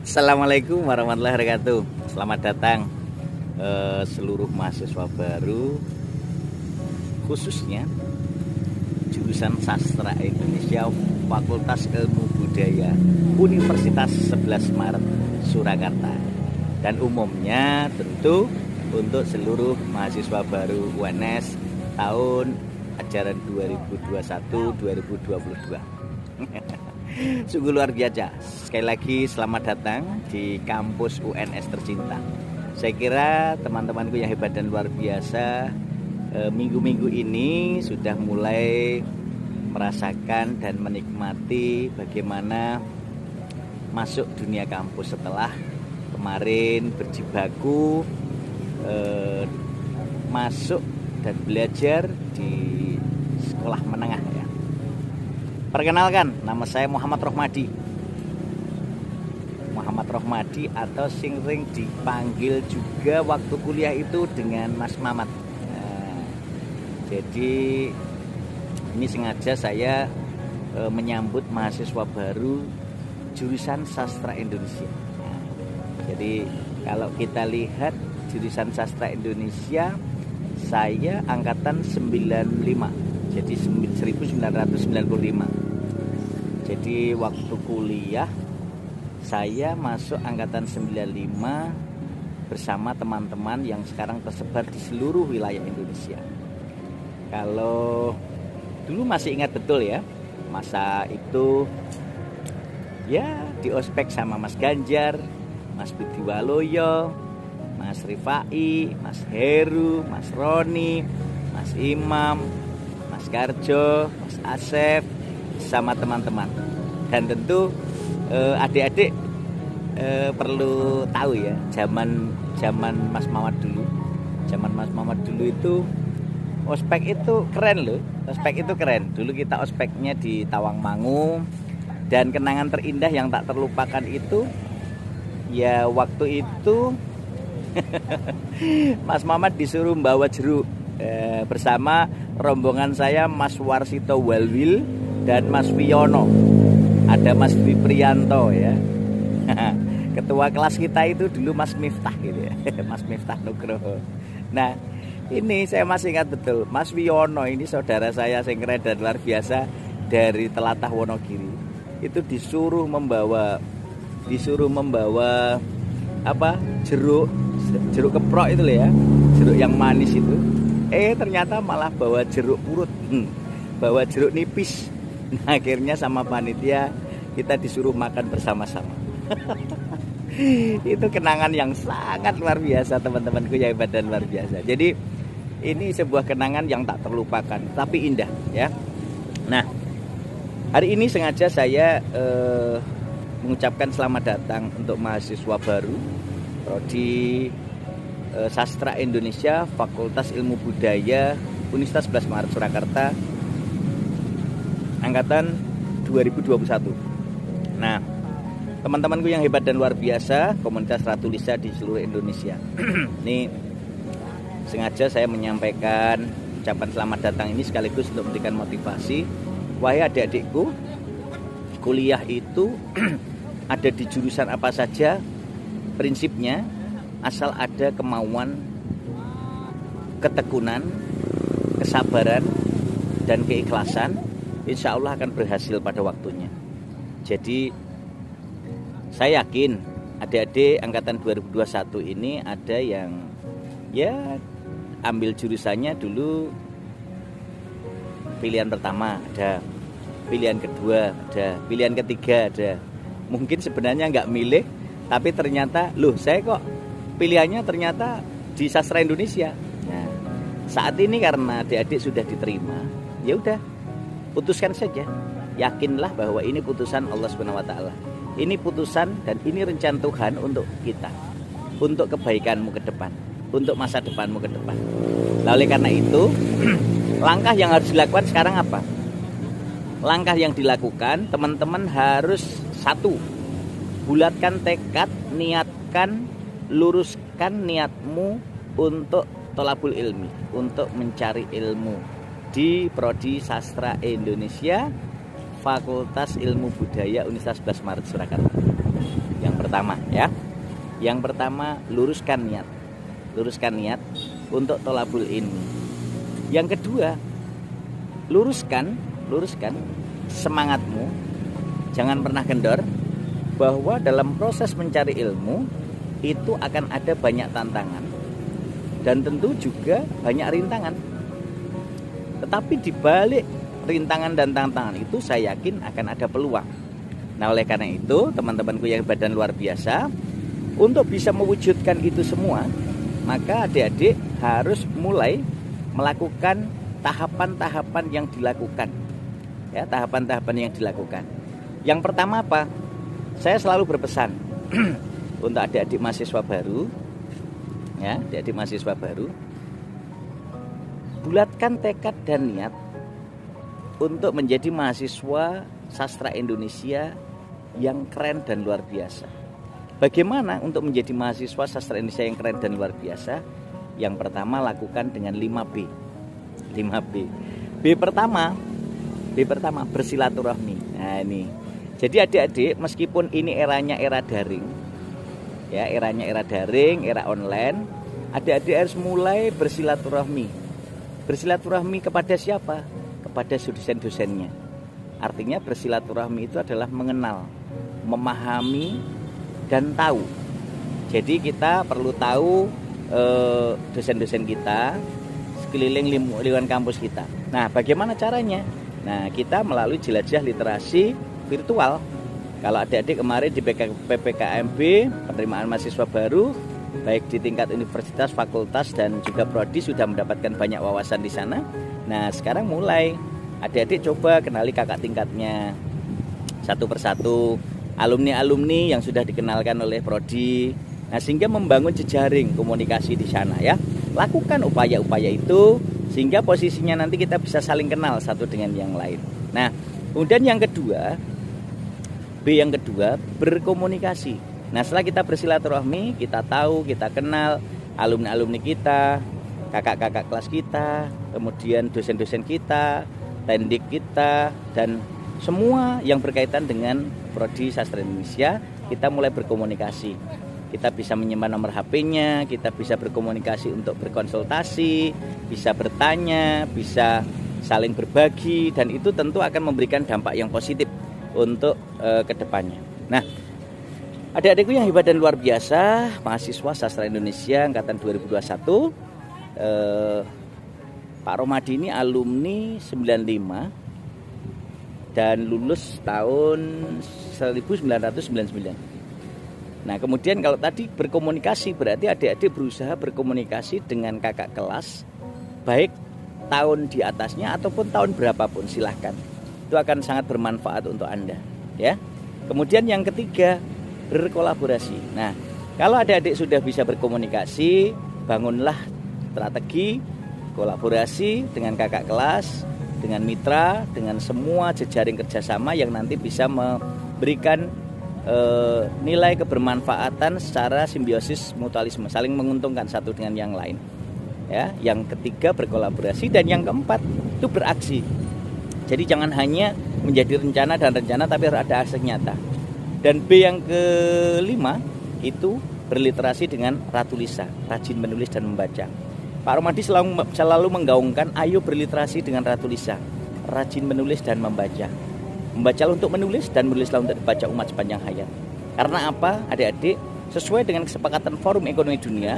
Assalamualaikum warahmatullahi wabarakatuh. Selamat datang seluruh mahasiswa baru, khususnya jurusan Sastra Indonesia Fakultas Ilmu Budaya Universitas 11 Maret Surakarta, dan umumnya tentu untuk seluruh mahasiswa baru UNS tahun ajaran 2021-2022. Sungguh luar biasa. Sekali lagi selamat datang di kampus UNS tercinta. Saya kira teman-temanku yang hebat dan luar biasa, minggu-minggu ini sudah mulai merasakan dan menikmati bagaimana masuk dunia kampus setelah kemarin berjibaku masuk dan belajar di sekolah menengah ya. Perkenalkan, nama saya Muhammad Rohmadi. Muhammad Rohmadi atau sering dipanggil juga waktu kuliah itu dengan Mas Mamat. Jadi ini sengaja saya menyambut mahasiswa baru jurusan Sastra Indonesia. Jadi kalau kita lihat jurusan Sastra Indonesia, saya angkatan 95. Jadi 1995. Jadi waktu kuliah saya masuk angkatan 95 bersama teman-teman yang sekarang tersebar di seluruh wilayah Indonesia. Kalau dulu masih ingat betul ya, masa itu ya di ospek sama Mas Ganjar, Mas Budi Waloyo, Mas Rifai, Mas Heru, Mas Roni, Mas Imam, Mas Karjo, Mas Asep, sama teman-teman. Dan tentu adik-adik perlu tahu ya, zaman Mas Mamat dulu. Zaman Mas Mamat dulu itu ospek itu keren loh. Ospek itu keren. Dulu kita ospeknya di Tawangmangu, dan kenangan terindah yang tak terlupakan itu ya waktu itu Mas Mamat disuruh membawa jeruk bersama rombongan saya, Mas Warsito Walwil dan Mas Wiono. Ada Mas Wiprianto ya. Ketua kelas kita itu dulu Mas Miftah gitu ya. Mas Miftah Nugroho. Nah, ini saya masih ingat betul, Mas Wiono ini saudara saya yang keren dan luar biasa dari Telatah Wonogiri. Itu disuruh membawa apa? Jeruk keprok itu loh ya. Jeruk yang manis itu. Ternyata malah bawa jeruk purut. Bawa jeruk nipis. Nah, akhirnya sama panitia kita disuruh makan bersama-sama. Itu kenangan yang sangat luar biasa, teman-temanku yang hebat dan luar biasa. Jadi ini sebuah kenangan yang tak terlupakan, tapi indah ya. Nah, hari ini sengaja saya mengucapkan selamat datang untuk mahasiswa baru Prodi Sastra Indonesia Fakultas Ilmu Budaya Universitas 11 Maret Surakarta angkatan 2021. Nah, teman-temanku yang hebat dan luar biasa, komunitas Ratu Lisa di seluruh Indonesia. Ini sengaja saya menyampaikan ucapan selamat datang ini sekaligus untuk memberikan motivasi. Wahai adik-adikku, kuliah itu ada di jurusan apa saja, prinsipnya asal ada kemauan, ketekunan, kesabaran, dan keikhlasan, insya Allah akan berhasil pada waktunya. Jadi saya yakin adik-adik angkatan 2021 ini ada yang ya ambil jurusannya dulu pilihan pertama ada, pilihan kedua ada, pilihan ketiga ada. Mungkin sebenarnya nggak milih, tapi ternyata loh saya kok pilihannya ternyata di Sastra Indonesia. Nah, saat ini karena adik-adik sudah diterima, ya udah putuskan saja. Yakinlah bahwa ini putusan Allah Subhanahu wa taala. Ini putusan dan ini rencana Tuhan untuk kita. Untuk kebaikanmu ke depan, untuk masa depanmu ke depan. Oleh karena itu, langkah yang harus dilakukan sekarang apa? Langkah yang dilakukan, teman-teman harus satu, bulatkan tekad, niatkan, luruskan niatmu untuk thalabul ilmi, untuk mencari ilmu di Prodi Sastra Indonesia Fakultas Ilmu Budaya Universitas 11 Maret Surakarta. Yang pertama ya. Yang pertama, luruskan niat untuk tholabul ilmi. Yang kedua, luruskan semangatmu, jangan pernah kendor, bahwa dalam proses mencari ilmu itu akan ada banyak tantangan dan tentu juga banyak rintangan. Tetapi di balik rintangan dan tantangan itu saya yakin akan ada peluang. Nah, oleh karena itu teman-temanku yang badan luar biasa, untuk bisa mewujudkan itu semua, maka adik-adik harus mulai melakukan tahapan-tahapan yang dilakukan. Ya, tahapan-tahapan yang dilakukan. Yang pertama apa? Saya selalu berpesan untuk adik-adik mahasiswa baru, ya, adik-adik mahasiswa baru, bulatkan tekad dan niat untuk menjadi mahasiswa sastra Indonesia yang keren dan luar biasa. Bagaimana untuk menjadi mahasiswa sastra Indonesia yang keren dan luar biasa? Yang pertama, lakukan dengan 5B. 5B. B pertama bersilaturahmi. Nah, ini. Jadi adik-adik, meskipun ini eranya era daring, ya, eranya era daring, era online, adik-adik harus mulai bersilaturahmi. Bersilaturahmi kepada siapa? Kepada dosen-dosennya. Artinya bersilaturahmi itu adalah mengenal, memahami, dan tahu. Jadi kita perlu tahu dosen-dosen kita, sekeliling lingkungan kampus kita. Nah, bagaimana caranya? Nah, kita melalui jelajah literasi virtual. Kalau adik-adik kemarin di PPKMB, penerimaan mahasiswa baru, baik di tingkat universitas, fakultas, dan juga prodi sudah mendapatkan banyak wawasan di sana. Nah, sekarang mulai adik-adik coba kenali kakak tingkatnya satu persatu, alumni-alumni yang sudah dikenalkan oleh prodi. Nah, sehingga membangun jejaring komunikasi di sana ya. Lakukan upaya-upaya itu sehingga posisinya nanti kita bisa saling kenal satu dengan yang lain. Nah, kemudian yang kedua, B yang kedua, berkomunikasi. Nah, setelah kita bersilaturahmi, kita tahu, kita kenal alumni-alumni kita, kakak-kakak kelas kita, kemudian dosen-dosen kita, tendik kita, dan semua yang berkaitan dengan prodi sastra Indonesia, kita mulai berkomunikasi. Kita bisa menyimpan nomor HP-nya, kita bisa berkomunikasi untuk berkonsultasi, bisa bertanya, bisa saling berbagi, dan itu tentu akan memberikan dampak yang positif untuk kedepannya. Nah, adik-adikku yang hebat dan luar biasa, mahasiswa sastra Indonesia angkatan 2021, Pak Romadi ini alumni 95 dan lulus tahun 1999. Nah, kemudian kalau tadi berkomunikasi, berarti adik-adik berusaha berkomunikasi dengan kakak kelas, baik tahun di atasnya ataupun tahun berapapun, silahkan. Itu akan sangat bermanfaat untuk Anda, ya. Kemudian yang ketiga, berkolaborasi. Nah, kalau adik-adik sudah bisa berkomunikasi, bangunlah strategi kolaborasi dengan kakak kelas, dengan mitra, dengan semua jejaring kerjasama yang nanti bisa memberikan nilai kebermanfaatan secara simbiosis mutualisme, saling menguntungkan satu dengan yang lain. Ya, yang ketiga berkolaborasi, dan yang keempat itu beraksi. Jadi jangan hanya menjadi rencana dan rencana, tapi harus ada aksi nyata. Dan B yang kelima itu berliterasi dengan ratulisa, rajin menulis dan membaca. Pak Romadi selalu menggaungkan, ayo berliterasi dengan ratulisa, rajin menulis dan membaca. Membacalah untuk menulis dan menulislah untuk dibaca umat sepanjang hayat. Karena apa? Adik-adik, sesuai dengan kesepakatan Forum Ekonomi Dunia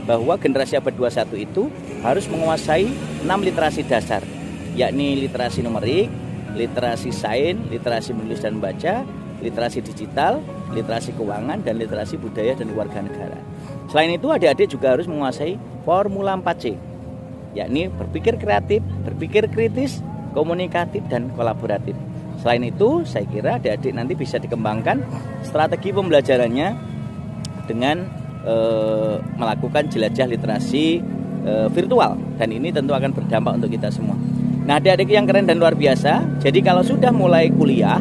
bahwa generasi abad 21 itu harus menguasai 6 literasi dasar, yakni literasi numerik, literasi sains, literasi menulis dan membaca, literasi digital, literasi keuangan, dan literasi budaya dan warga negara. Selain itu, adik-adik juga harus menguasai formula 4C, yakni berpikir kreatif, berpikir kritis, komunikatif, dan kolaboratif. Selain itu, saya kira adik-adik nanti bisa dikembangkan strategi pembelajarannya dengan melakukan jelajah literasi virtual, dan ini tentu akan berdampak untuk kita semua. Nah, adik-adik yang keren dan luar biasa, jadi kalau sudah mulai kuliah,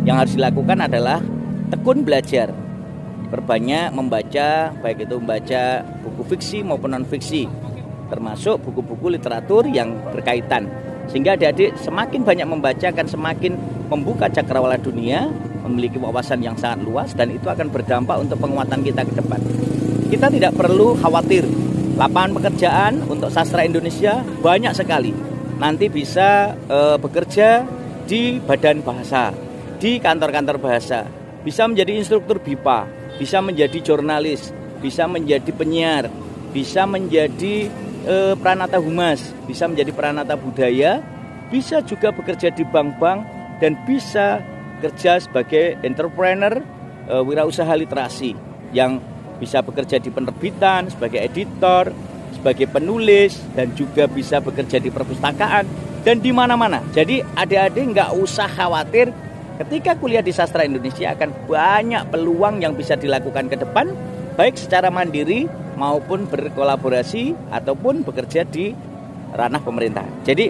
yang harus dilakukan adalah tekun belajar, perbanyak membaca, baik itu membaca buku fiksi maupun non-fiksi, termasuk buku-buku literatur yang berkaitan. Sehingga adik-adik semakin banyak membaca akan semakin membuka cakrawala dunia, memiliki wawasan yang sangat luas, dan itu akan berdampak untuk penguatan kita ke depan. Kita tidak perlu khawatir, lapangan pekerjaan untuk sastra Indonesia banyak sekali. Nanti bisa bekerja di badan bahasa, di kantor-kantor bahasa, bisa menjadi instruktur BIPA, bisa menjadi jurnalis, bisa menjadi penyiar, bisa menjadi pranata humas, bisa menjadi pranata budaya, bisa juga bekerja di bank-bank, dan bisa kerja sebagai entrepreneur, wirausaha literasi yang bisa bekerja di penerbitan, sebagai editor, sebagai penulis, dan juga bisa bekerja di perpustakaan dan di mana-mana. Jadi adik-adik nggak usah khawatir, ketika kuliah di sastra Indonesia akan banyak peluang yang bisa dilakukan ke depan, baik secara mandiri maupun berkolaborasi ataupun bekerja di ranah pemerintah. Jadi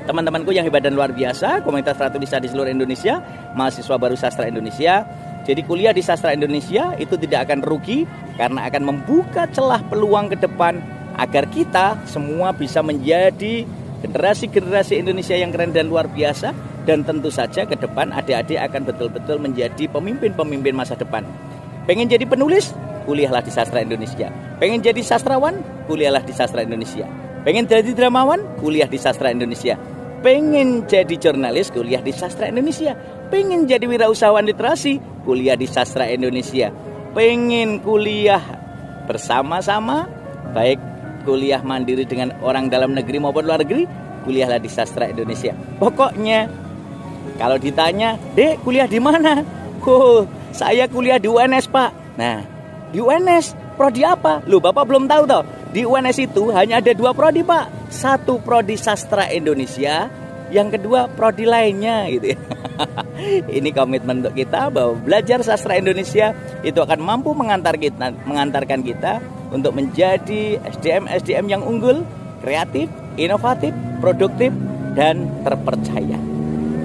teman-temanku yang hebat dan luar biasa, komunitas Ratu Lisa di seluruh Indonesia, mahasiswa baru sastra Indonesia, jadi kuliah di sastra Indonesia itu tidak akan rugi karena akan membuka celah peluang ke depan agar kita semua bisa menjadi generasi-generasi Indonesia yang keren dan luar biasa. Dan tentu saja ke depan adik-adik akan betul-betul menjadi pemimpin-pemimpin masa depan. Pengen jadi penulis? Kuliahlah di sastra Indonesia. Pengen jadi sastrawan? Kuliahlah di sastra Indonesia. Pengen jadi dramawan? Kuliah di sastra Indonesia. Pengen jadi jurnalis? Kuliah di sastra Indonesia. Pengen jadi wirausahawan literasi? Kuliah di sastra Indonesia. Pengen kuliah bersama-sama, baik kuliah mandiri dengan orang dalam negeri maupun luar negeri, kuliahlah di sastra Indonesia. Pokoknya kalau ditanya, "Dek, kuliah di mana?" "Oh, saya kuliah di UNS, Pak." Nah, di UNS prodi apa? Loh, Bapak belum tahu toh. Di UNS itu hanya ada 2 prodi, Pak. Satu prodi sastra Indonesia, yang kedua prodi lainnya gitu ya. Ini komitmen untuk kita bahwa belajar sastra Indonesia itu akan mampu mengantarkan kita untuk menjadi SDM yang unggul, kreatif, inovatif, produktif, dan terpercaya.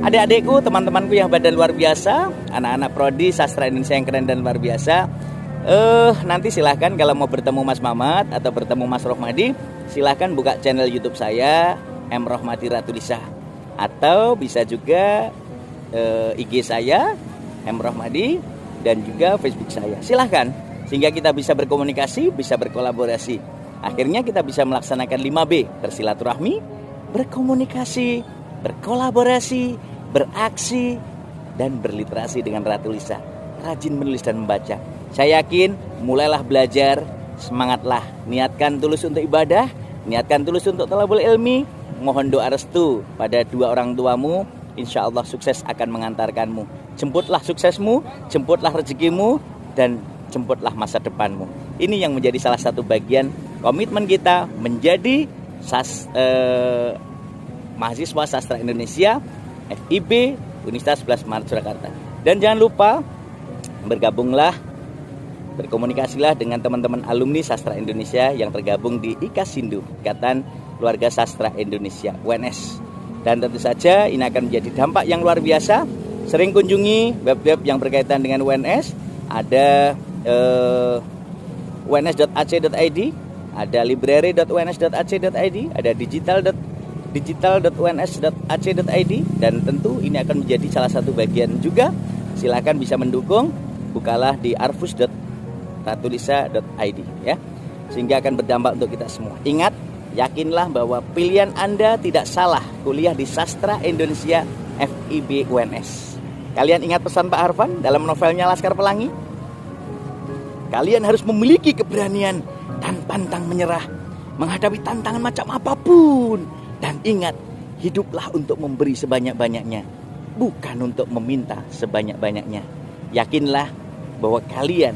Adik-adikku, teman-temanku yang hebat dan luar biasa, anak-anak prodi sastra Indonesia yang keren dan luar biasa, nanti silahkan kalau mau bertemu Mas Mamat atau bertemu Mas Rohmadi, silahkan buka channel YouTube saya, M. Rohmadi Ratu Lisa, atau bisa juga IG saya, M. Rohmadi, dan juga Facebook saya. Silahkan, sehingga kita bisa berkomunikasi, bisa berkolaborasi. Akhirnya kita bisa melaksanakan 5B, bersilaturahmi, berkomunikasi, berkolaborasi, beraksi, dan berliterasi dengan Ratu Lisa. Rajin menulis dan membaca. Saya yakin, mulailah belajar, semangatlah, niatkan tulus untuk ibadah, niatkan tulus untuk thalabul ilmi, mohon doa restu pada 2 orang tuamu, insya Allah sukses akan mengantarkanmu. Jemputlah suksesmu, jemputlah rezekimu, dan jemputlah masa depanmu. Ini yang menjadi salah satu bagian komitmen kita menjadi mahasiswa sastra Indonesia FIB Universitas 11 Maret Surakarta. Dan jangan lupa bergabunglah, berkomunikasilah dengan teman-teman alumni sastra Indonesia yang tergabung di IKASINDU, Ikatan Keluarga Sastra Indonesia UNS. Dan tentu saja ini akan menjadi dampak yang luar biasa. Sering kunjungi web-web yang berkaitan dengan UNS. Ada uns.ac.id, ada library.uns.ac.id, ada digital.uns.ac.id, dan tentu ini akan menjadi salah satu bagian juga. Silakan bisa mendukung, bukalah di arfus.ratulisa.id ya, sehingga akan berdampak untuk kita semua. Ingat, yakinlah bahwa pilihan Anda tidak salah, kuliah di Sastra Indonesia FIB UNS. Kalian ingat pesan Pak Arfan dalam novelnya Laskar Pelangi? Kalian harus memiliki keberanian dan pantang menyerah menghadapi tantangan macam apapun. Dan ingat, hiduplah untuk memberi sebanyak-banyaknya, bukan untuk meminta sebanyak-banyaknya. Yakinlah bahwa kalian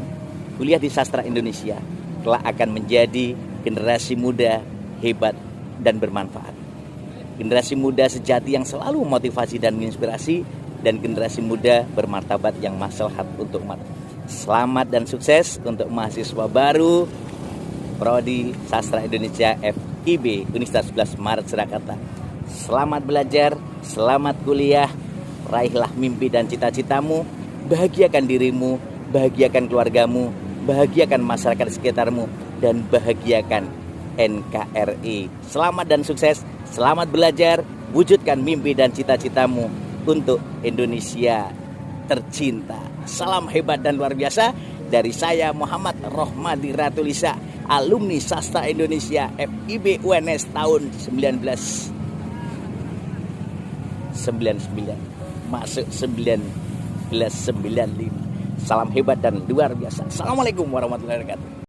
kuliah di Sastra Indonesia kelak akan menjadi generasi muda hebat dan bermanfaat. Generasi muda sejati yang selalu memotivasi dan menginspirasi, dan generasi muda bermartabat yang maslahat untuk umat. Selamat dan sukses untuk mahasiswa baru Prodi Sastra Indonesia FIB Universitas 11 Maret Surakarta. Selamat belajar, selamat kuliah, raihlah mimpi dan cita-citamu, bahagiakan dirimu, bahagiakan keluargamu, bahagiakan masyarakat sekitarmu, dan bahagiakan NKRI. Selamat dan sukses, selamat belajar, wujudkan mimpi dan cita-citamu untuk Indonesia tercinta. Salam hebat dan luar biasa dari saya Muhammad Rohmadi Ratulisa, alumni Sastra Indonesia FIB UNS tahun 1999 masuk 1995. Salam hebat dan luar biasa. Assalamualaikum warahmatullahi wabarakatuh.